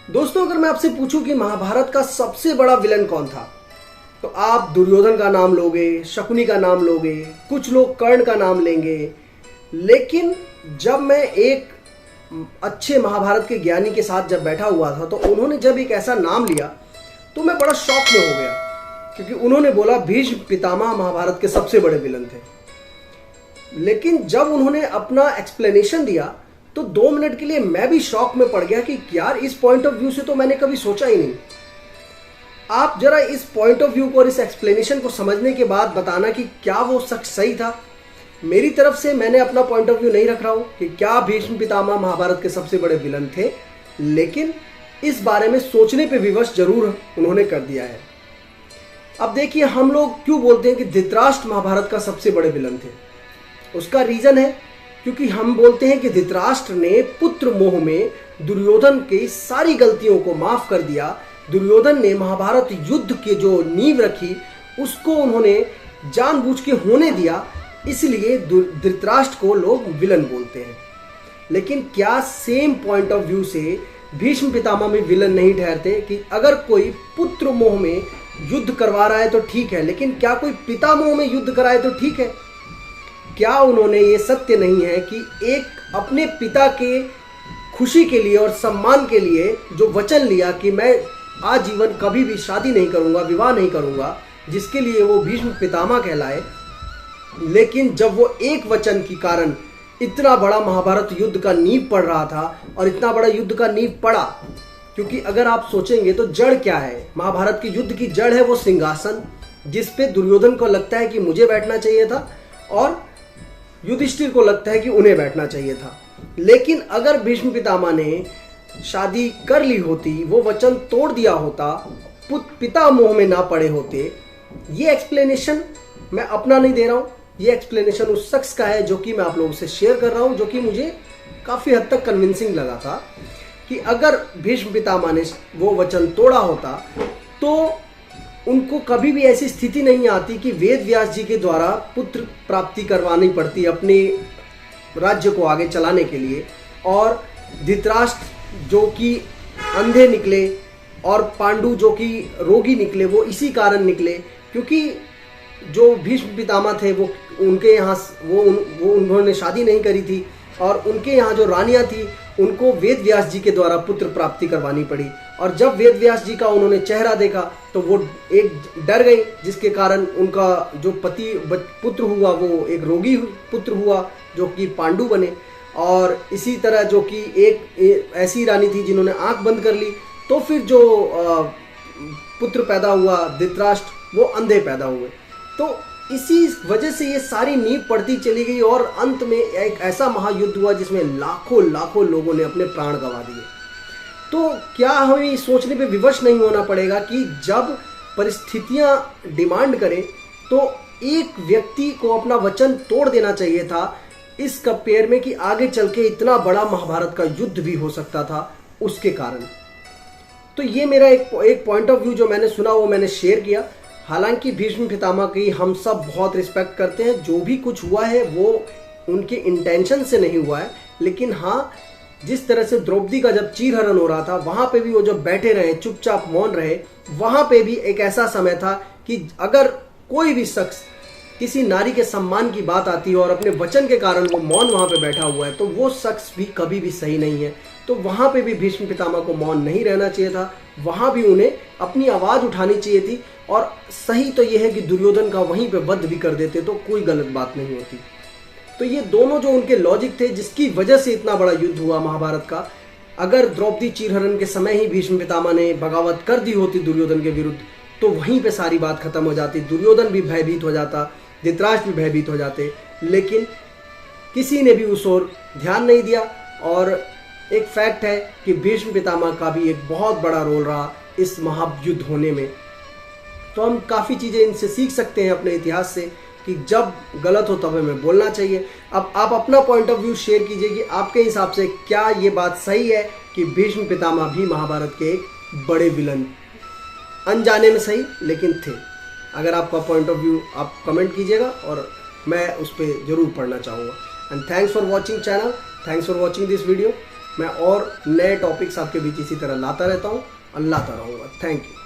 दोस्तों, अगर मैं आपसे पूछूं कि महाभारत का सबसे बड़ा विलन कौन था, तो आप दुर्योधन का नाम लोगे, शकुनी का नाम लोगे, कुछ लोग कर्ण का नाम लेंगे। लेकिन जब मैं एक अच्छे महाभारत के ज्ञानी के साथ जब बैठा हुआ था, तो उन्होंने जब एक ऐसा नाम लिया तो मैं बड़ा शॉक में हो गया, क्योंकि उन्होंने बोला भीष्म पितामह महाभारत के सबसे बड़े विलन थे। लेकिन जब उन्होंने अपना एक्सप्लेनेशन दिया तो 2 मिनट के लिए मैं भी शॉक में पड़ गया कि यार, इस पॉइंट ऑफ व्यू से तो मैंने कभी सोचा ही नहीं। आप जरा इस पॉइंट ऑफ व्यू को और इस एक्सप्लेनेशन को समझने के बाद बताना कि क्या वो सच सही था। मेरी तरफ से मैंने अपना पॉइंट ऑफ व्यू नहीं रख रहा हूं कि क्या भीष्म पितामह महाभारत के सबसे बड़े विलन थे, लेकिन इस बारे में सोचने पे विवश जरूर उन्होंने कर दिया है। अब देखिए, हम लोग क्यों बोलते हैं कि धृतराष्ट्र महाभारत का सबसे बड़े विलन थे। उसका रीजन है क्योंकि हम बोलते हैं कि धृतराष्ट्र ने पुत्र मोह में दुर्योधन की सारी गलतियों को माफ कर दिया। दुर्योधन ने महाभारत युद्ध के जो नींव रखी उसको उन्होंने जानबूझ के होने दिया, इसलिए धृतराष्ट्र को लोग विलन बोलते हैं। लेकिन क्या सेम पॉइंट ऑफ व्यू से भीष्म पितामह भी विलन नहीं ठहरते? कि अगर कोई पुत्र मोह में युद्ध करवा रहा है तो ठीक है, लेकिन क्या कोई पिता मोह में युद्ध कराए तो ठीक है? क्या उन्होंने ये सत्य नहीं है कि एक अपने पिता के खुशी के लिए और सम्मान के लिए जो वचन लिया कि मैं आजीवन कभी भी शादी नहीं करूंगा, विवाह नहीं करूंगा, जिसके लिए वो भीष्म पितामह कहलाए, लेकिन जब वो एक वचन के कारण इतना बड़ा महाभारत युद्ध का नींव पड़ रहा था, और इतना बड़ा युद्ध का नींव पड़ा क्योंकि अगर आप सोचेंगे तो जड़ क्या है महाभारत की युद्ध की? जड़ है वो सिंहासन, जिसपे दुर्योधन को लगता है कि मुझे बैठना चाहिए था और युधिष्ठिर को लगता है कि उन्हें बैठना चाहिए था। लेकिन अगर भीष्म पितामह ने शादी कर ली होती, वो वचन तोड़ दिया होता, पिता मोह में ना पड़े होते। ये एक्सप्लेनेशन मैं अपना नहीं दे रहा हूँ, ये एक्सप्लेनेशन उस शख्स का है जो कि मैं आप लोगों से शेयर कर रहा हूँ, जो कि मुझे काफ़ी हद तक कन्विंसिंग लगा था कि अगर भीष्म पितामह ने वो वचन तोड़ा होता तो उनको कभी भी ऐसी स्थिति नहीं आती कि वेद व्यास जी के द्वारा पुत्र प्राप्ति करवानी पड़ती अपने राज्य को आगे चलाने के लिए। और धृतराष्ट्र जो कि अंधे निकले और पांडु जो कि रोगी निकले, वो इसी कारण निकले क्योंकि जो भीष्म पितामह थे वो उनके यहाँ वो उन्होंने शादी नहीं करी थी, और उनके यहाँ जो रानियाँ थी उनको वेद व्यास जी के द्वारा पुत्र प्राप्ति करवानी पड़ी। और जब वेद व्यास जी का उन्होंने चेहरा देखा तो वो एक डर गई, जिसके कारण उनका जो पुत्र हुआ वो एक रोगी पुत्र हुआ जो कि पांडु बने। और इसी तरह जो कि एक ऐसी रानी थी जिन्होंने आंख बंद कर ली, तो फिर जो पुत्र पैदा हुआ धृतराष्ट्र, वो अंधे पैदा हुए। तो इसी वजह से ये सारी नींव पड़ती चली गई और अंत में एक ऐसा महायुद्ध हुआ जिसमें लाखों लाखों लोगों ने अपने प्राण गंवा दिए। तो क्या हमें सोचने पे विवश नहीं होना पड़ेगा कि जब परिस्थितियां डिमांड करें तो एक व्यक्ति को अपना वचन तोड़ देना चाहिए था, इस कंपेयर में कि आगे चल के इतना बड़ा महाभारत का युद्ध भी हो सकता था उसके कारण। तो ये मेरा एक पॉइंट ऑफ व्यू जो मैंने सुना वो मैंने शेयर किया। हालांकि भीष्म पितामह की हम सब बहुत रिस्पेक्ट करते हैं, जो भी कुछ हुआ है वो उनके इंटेंशन से नहीं हुआ है। लेकिन हाँ, जिस तरह से द्रौपदी का जब चीरहरण हो रहा था वहां पे भी वो जब बैठे रहे, चुपचाप मौन रहे, वहां पे भी एक ऐसा समय था कि अगर कोई भी शख्स किसी नारी के सम्मान की बात आती है और अपने वचन के कारण वो मौन वहां पे बैठा हुआ है, तो वो शख्स भी कभी भी सही नहीं है। तो वहां पे भी भीष्म पितामह को मौन नहीं रहना चाहिए था, वहां भी उन्हें अपनी आवाज उठानी चाहिए थी। और सही तो यह है कि दुर्योधन का वहीं पे वध भी कर देते तो कोई गलत बात नहीं होती। तो ये दोनों जो उनके लॉजिक थे जिसकी वजह से इतना बड़ा युद्ध हुआ महाभारत का, अगर द्रौपदी चीरहरण के समय ही भीष्म पितामह ने बगावत कर दी होती दुर्योधन के विरुद्ध, तो वहीं पे सारी बात खत्म हो जाती, दुर्योधन भी भयभीत हो जाता, धृतराष्ट्र भी भयभीत हो जाते। लेकिन किसी ने भी उस ओर ध्यान नहीं दिया। और एक फैक्ट है कि भीष्म पितामह का भी एक बहुत बड़ा रोल रहा इस महायुद्ध होने में। तो हम काफ़ी चीज़ें इनसे सीख सकते हैं अपने इतिहास से कि जब गलत हो तब हमें बोलना चाहिए। अब आप अपना पॉइंट ऑफ व्यू शेयर कीजिए कि आपके हिसाब से क्या ये बात सही है कि भीष्म पितामह भी महाभारत के एक बड़े विलन, अनजाने में सही लेकिन थे। अगर आपका पॉइंट ऑफ व्यू आप कमेंट कीजिएगा और मैं उस पर ज़रूर पढ़ना चाहूँगा। And thanks for watching channel, thanks for watching this video. मैं और नए टॉपिक्स आपके बीच इसी तरह लाता रहता हूँ और लाता रहूँगा। Thank you.